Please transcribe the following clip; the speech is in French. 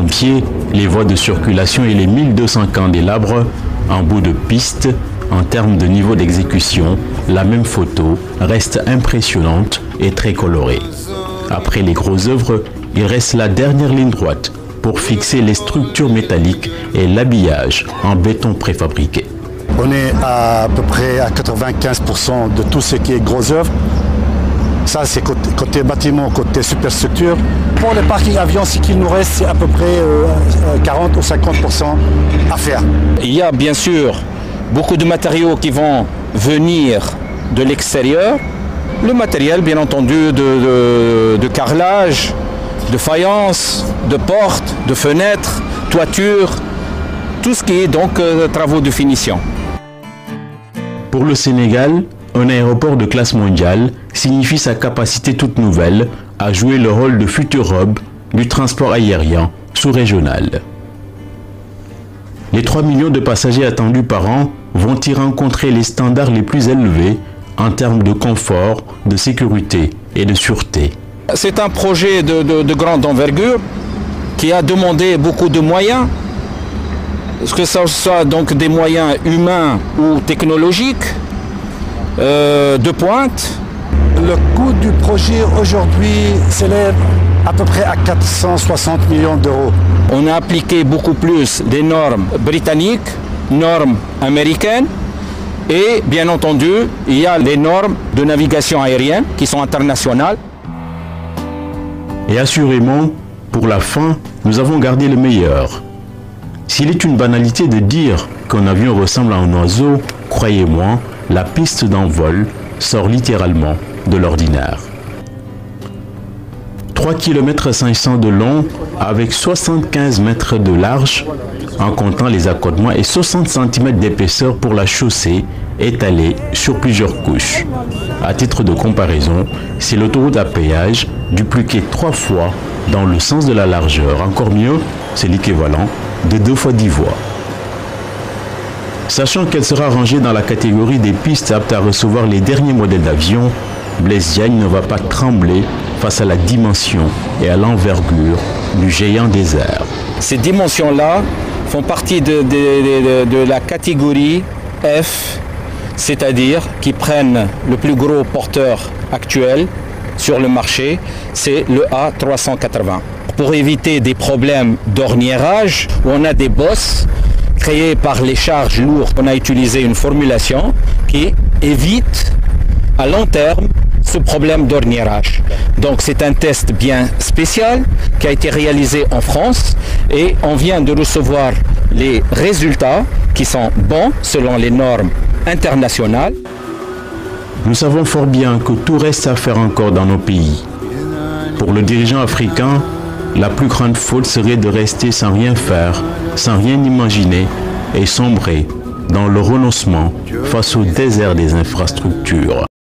sentiers, les voies de circulation et les 1200 candélabres en bout de piste. En termes de niveau d'exécution, la même photo reste impressionnante et très colorée. Après les grosses œuvres, il reste la dernière ligne droite pour fixer les structures métalliques et l'habillage en béton préfabriqué. On est à peu près à 95% de tout ce qui est grosses œuvres. Ça, c'est côté bâtiment, côté superstructure. Pour les parkings avions, ce qu'il nous reste, c'est à peu près 40 ou 50% à faire. Il y a bien sûr beaucoup de matériaux qui vont venir de l'extérieur. Le matériel, bien entendu, de carrelage, de faïence, de portes, de fenêtres, toitures, tout ce qui est donc travaux de finition. Pour le Sénégal, un aéroport de classe mondiale signifie sa capacité toute nouvelle à jouer le rôle de futur hub du transport aérien sous-régional. Les 3 millions de passagers attendus par an vont y rencontrer les standards les plus élevés en termes de confort, de sécurité et de sûreté. C'est un projet de grande envergure qui a demandé beaucoup de moyens, que ce soit donc des moyens humains ou technologiques, de pointe. Le coût du projet aujourd'hui s'élève à peu près à 460 millions d'euros. On a appliqué beaucoup plus des normes britanniques, normes américaines et bien entendu, il y a les normes de navigation aérienne qui sont internationales. Et assurément, pour la fin, nous avons gardé le meilleur. S'il est une banalité de dire qu'un avion ressemble à un oiseau, croyez-moi, la piste d'envol sort littéralement de l'ordinaire. 3 km 500 de long avec 75 mètres de large en comptant les accotements et 60 cm d'épaisseur pour la chaussée étalée sur plusieurs couches. À titre de comparaison, c'est l'autoroute à péage dupliquée 3 fois dans le sens de la largeur. Encore mieux, c'est l'équivalent de 2 fois 10 voies. Sachant qu'elle sera rangée dans la catégorie des pistes aptes à recevoir les derniers modèles d'avions, Blaise Diagne ne va pas trembler face à la dimension et à l'envergure du géant des airs. Ces dimensions-là font partie de la catégorie F, c'est-à-dire qui prennent le plus gros porteur actuel sur le marché, c'est le A380. Pour éviter des problèmes d'orniérage, où on a des bosses créées par les charges lourdes, on a utilisé une formulation qui évite à long terme ce problème d'orniérage. Donc c'est un test bien spécial qui a été réalisé en France et on vient de recevoir les résultats qui sont bons selon les normes internationales. Nous savons fort bien que tout reste à faire encore dans nos pays. Pour le dirigeant africain, la plus grande faute serait de rester sans rien faire, sans rien imaginer et sombrer dans le renoncement face au désert des infrastructures.